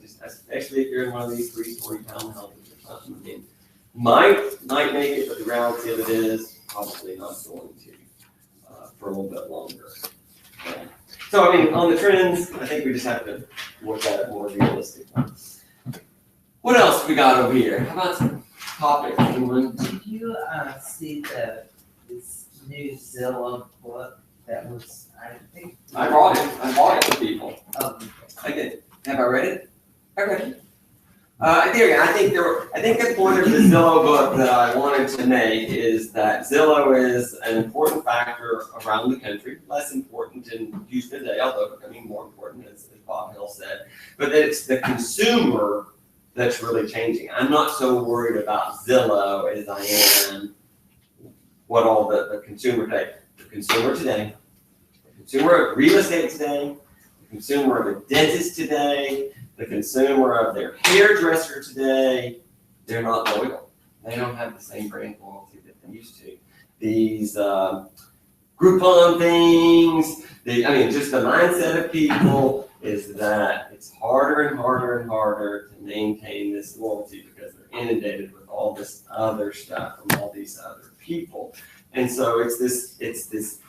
F: Just especially if you're in one of these 3-story townhouses or something. I mean, might make it, but the reality of it is probably not going to for a little bit longer. So I mean, on the trends, I think we just have to look at it more realistically. What else we got over here? How about some topics? Anyone?
G: Did you see this new Zillow book that was, I think?
F: I bought it for people.
G: Oh,
F: I did. Have I read it? I read it. I think the point of the Zillow book that I wanted to make is that Zillow is an important factor around the country, less important in Houston today, although becoming more important, as Bob Hill said, but that it's the consumer that's really changing. I'm not so worried about Zillow as I am what all the consumer today. The consumer today, the consumer of real estate today, the consumer of a dentist today, the consumer of their hairdresser today, they're not loyal. They don't have the same brand loyalty that they used to. These Groupon things, Just the mindset of people is that it's harder and harder and harder to maintain this loyalty because they're inundated with all this other stuff from all these other people. And so it's this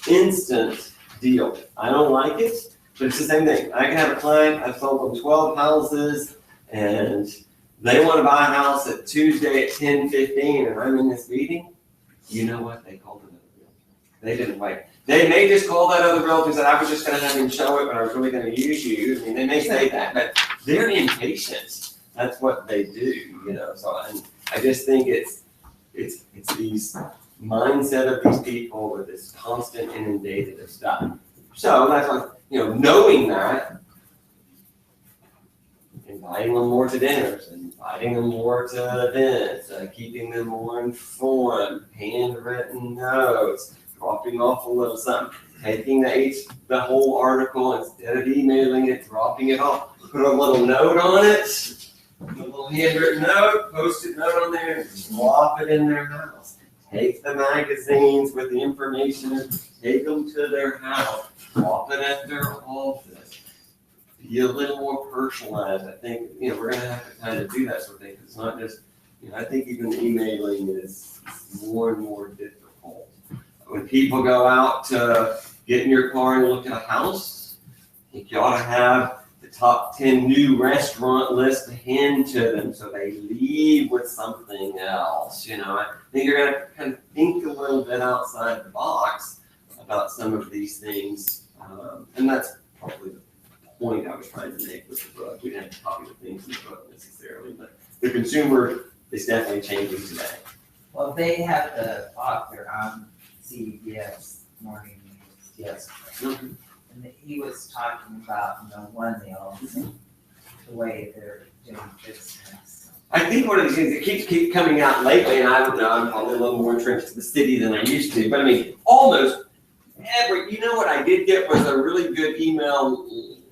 F: instant deal. I don't like it, but it's the same thing. I can have a client, I've sold them 12 houses, and they want to buy a house at Tuesday at 10:15, and I'm in this meeting. You know what? They called another realtor. They didn't wait. They may just call that other realtor and say, I was just going to have him show it, but I was really going to use you. I mean, they may say that, but they're impatient. That's what they do, So I just think it's these mindset of these people with this constant inundated of stuff. So that's why, knowing that, inviting them more to dinners, inviting them more to events, keeping them more informed, handwritten notes, dropping off a little something, taking the whole article instead of emailing it, dropping it off, put a little note on it, a little handwritten note, post-it note on there, and drop it in their house. Take the magazines with the information, take them to their house, drop it at their office. Be a little more personalized. I think, we're going to have to kind of do that sort of thing. It's not just, I think even emailing is more and more difficult. When people go out to get in your car and look at a house, I think you ought to have the top 10 new restaurant list to hand to them so they leave with something else. I think you're going to kind of think a little bit outside the box about some of these things. And that's probably the point I was trying to make with the book. We didn't have to copy the things in the book necessarily, but the consumer is definitely changing today.
G: Well, they have the author on CBS Morning News yesterday. And he was talking about millennials and the way they're doing business.
F: I think one of the things that keeps coming out lately, and I don't know, I'm probably a little more entrenched to the city than I used to, but almost every, what I did get was a really good email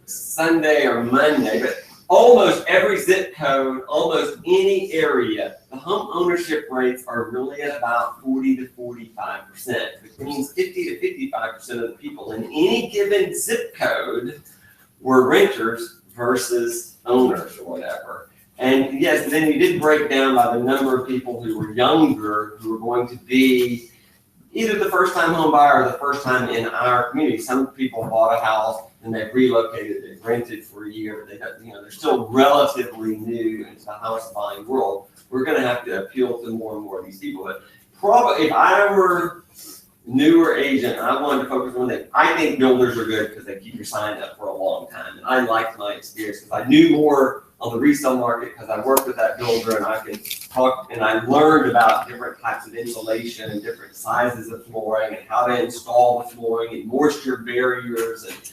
F: Sunday or Monday, but almost every zip code, almost any area, the home ownership rates are really at about 40 to 45%, which means 50 to 55% of the people in any given zip code were renters versus owners or whatever. And yes, then you did break down by the number of people who were younger, who were going to be either the first time home buyer or the first time in our community. Some people bought a house and they've relocated, they've rented for a year, but they're still relatively new into the house buying world. We're going to have to appeal to more and more of these people. But probably if I were newer agent and I wanted to focus on that, I think builders are good because they keep your sign up for a long time. And I liked my experience because I knew more on the resale market because I worked with that builder and I could talk and I learned about different types of insulation and different sizes of flooring and how to install the flooring and moisture barriers and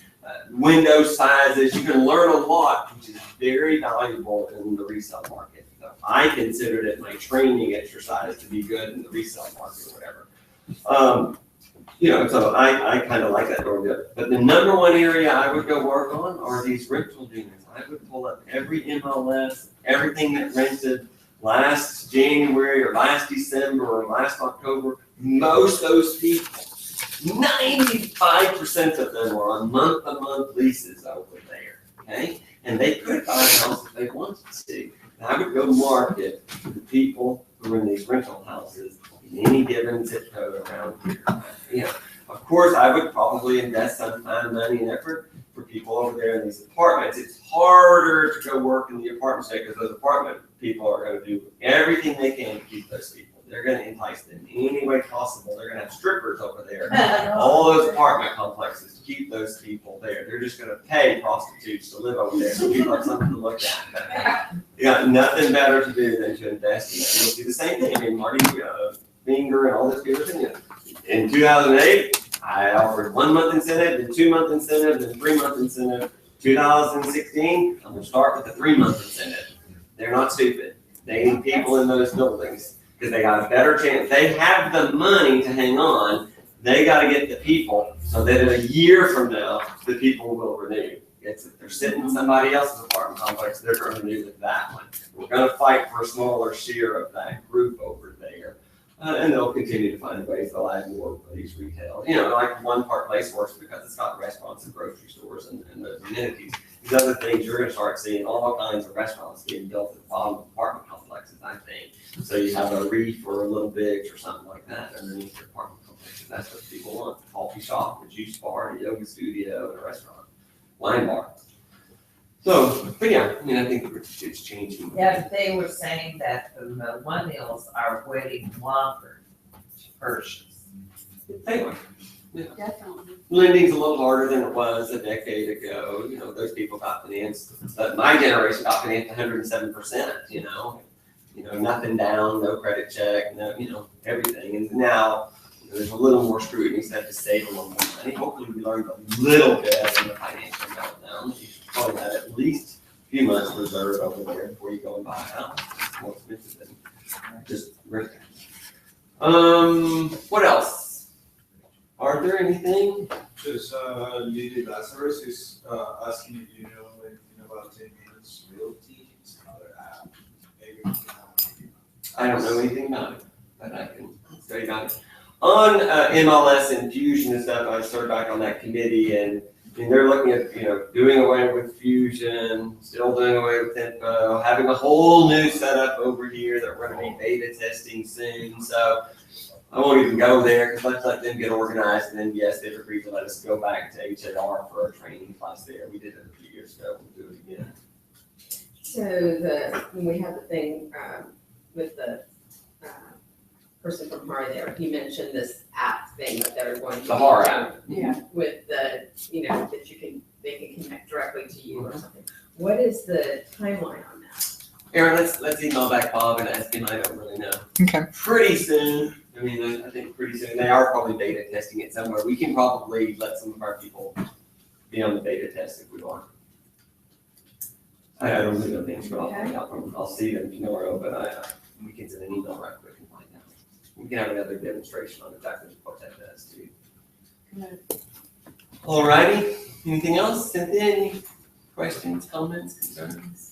F: window sizes. You can learn a lot, which is very valuable in the resale market. So I considered it my training exercise to be good in the resale market or whatever. So I kind of like that door. But the number one area I would go work on are these rental units. I would pull up every MLS, everything that rented last January or last December or last October. Most of those people, 95% of them were on month-to-month leases over there, okay? And they could buy a house if they wanted to. And I would go market to the people who are in these rental houses in any given zip code around here. Of course, I would probably invest some time, money, and effort for people over there in these apartments. It's harder to go work in the apartment sector because those apartment people are going to do everything they can to keep those people. They're going to entice them in any way possible. They're going to have strippers over there, all those apartment complexes to keep those people there. They're just going to pay prostitutes to live over there so people have something to look at. But you got nothing better to do than to invest in it. You'll do the same thing. Marty Finger and all this people thing. In 2008, I offered 1 month incentive, then 2 month incentive, then 3 month incentive. 2016, I'm going to start with the 3 month incentive. They're not stupid. They need people in those buildings because they got a better chance. They have the money to hang on. They got to get the people so that in a year from now, the people will renew. If they're sitting in somebody else's apartment complex, they're going to renew with that one. We're going to fight for a smaller share of that group over there. And they'll continue to find ways to add more of these retail. You know, like One Park Place works because it's got restaurants and grocery stores and those amenities. These other things, you're gonna start seeing all kinds of restaurants being built at the bottom of apartment complexes, I think. So you have a Reef or a Little Bigs or something like that underneath your apartment complexes. That's what people want, a coffee shop, a juice bar, a yoga studio, and a restaurant, wine bar. So, but yeah, I mean, I think it's changing.
G: Yeah, but they were saying that the millennials are waiting longer to purchase.
F: Anyway,
D: Definitely.
F: lending's a little harder than it was a decade ago. You know, those people got financed, but my generation got financed 107%, you know, nothing down, no credit check, no, everything. And now there's a little more scrutiny, so they have to save a little more money. Hopefully we learned a little bit in the financial meltdown. You should probably have at least a few months reserved over there before you go and buy a house. It's more expensive than just rent. What else? Are there anything?
C: Just, Lily Lazarus is, asking if you know anything about 10 Minutes Realty, it's another app. Maybe we can have.
F: I don't know anything about it, but I can tell you about it. On MLS and Fusion and stuff, I started back on that committee, and they're looking at, doing away with Fusion, still doing away with Info, having a whole new setup over here that we're going to be beta testing soon. So I won't even go there because let's let them get organized, and then yes, they've agreed to let us go back to HAR for a training class there. We did it a few years ago. We'll do it again.
H: So when we had the thing, with the, person from HAR there, he mentioned this app thing that they're going to.
F: The HAR app.
H: Yeah, with the, that they can connect directly to you or something. What is the timeline on that?
F: Aaron, let's email back Bob and ask him. I don't really know.
I: Okay.
F: Pretty soon. I mean, I think pretty soon. They are probably beta testing it somewhere. We can probably let some of our people be on the beta test if we want. I don't really know things, but I'll see them tomorrow, but we can send an email right quick and find out. We can have another demonstration on exactly what that does too. All righty. Anything else? Cynthia, any questions, comments, concerns?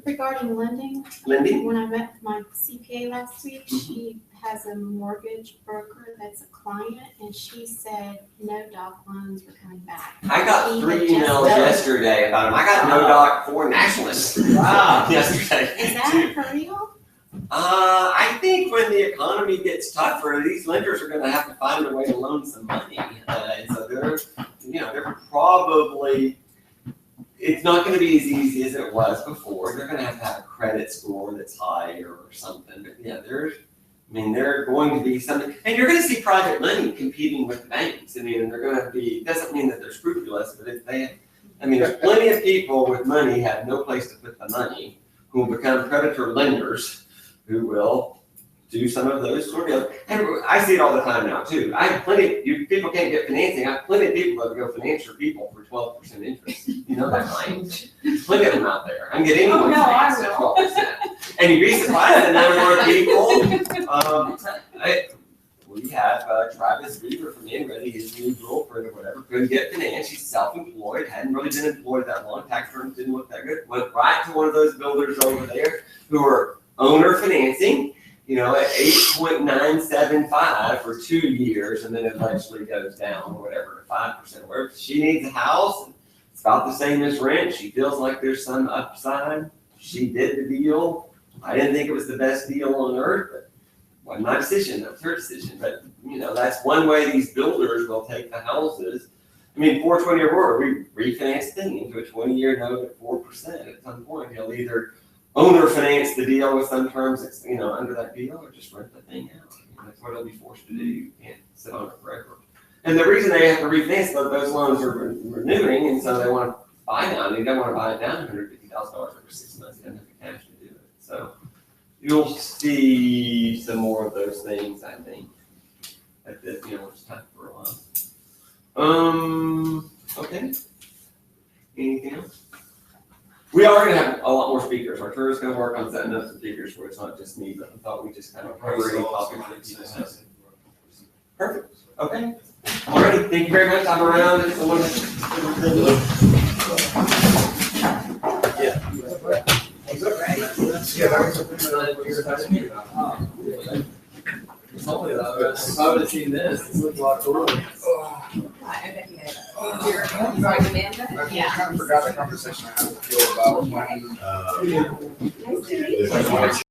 J: Regarding lending,
F: Lindy?
J: when I met my CPA last week, she has a mortgage broker that's a client, and she said no doc loans were coming back.
F: I got
J: He
F: 3
J: had just
F: emails
J: done-
F: yesterday about them. I got no doc for nationalists.
G: Wow.
F: Yesterday.
J: Is that for real?
F: I think when the economy gets tougher, these lenders are gonna have to find a way to loan some money. And so they're probably, it's not gonna be as easy as it was before. They're gonna have a credit score that's higher or something. But yeah, they're going to be something, and you're gonna see private money competing with the banks. I mean, they're gonna be, doesn't mean that they're scrupulous, but if they, there's plenty of people with money have no place to put the money who will become predator lenders who will do some of those sort of, and I see it all the time now too. I have plenty, people can't get financing. I have plenty of people that go finance your people for 12% interest. You know that, right? Plenty of them out there. I can get anyone financed at 12%. And you'd be surprised the number of people. We have Travis Weaver from Inready, his new girlfriend or whatever, couldn't get financed. She's self-employed, hadn't really been employed that long. Tax returns didn't look that good. Went right to one of those builders over there who are owner financing, at 8.975 for 2 years, and then it eventually goes down or whatever to 5% or whatever. She needs a house, and it's about the same as rent. She feels like there's some upside. She did the deal. I didn't think it was the best deal on earth, but it wasn't my decision. That was her decision. But that's one way these builders will take the houses. 420 or more, we refinanced the thing into a 20-year note at 4% at some point. He'll either owner finance the deal with some terms, under that deal, or just rent the thing out. That's what they'll be forced to do. You can't sit on it forever. And the reason they have to refinance is that those loans are renewing, and so they want to buy down. They don't want to buy it down $150,000 over 6 months. They don't have the cash to do it. So you'll see some more of those things, I think. It's time for a while. Okay. Anything else? We are going to have a lot more speakers. Arturo is going to work on setting up some speakers where it's not just me, but I thought we just kind of covered any topics that people have. Perfect. Okay. All righty. Thank you very much. I'm around if someone
I: told me that, if I would have seen this, this looked a lot cooler.
H: I bet you had a- Sorry, Amanda?
G: Yeah.
K: I kind of forgot the conversation I had with Phil about when,
H: Nice to meet you.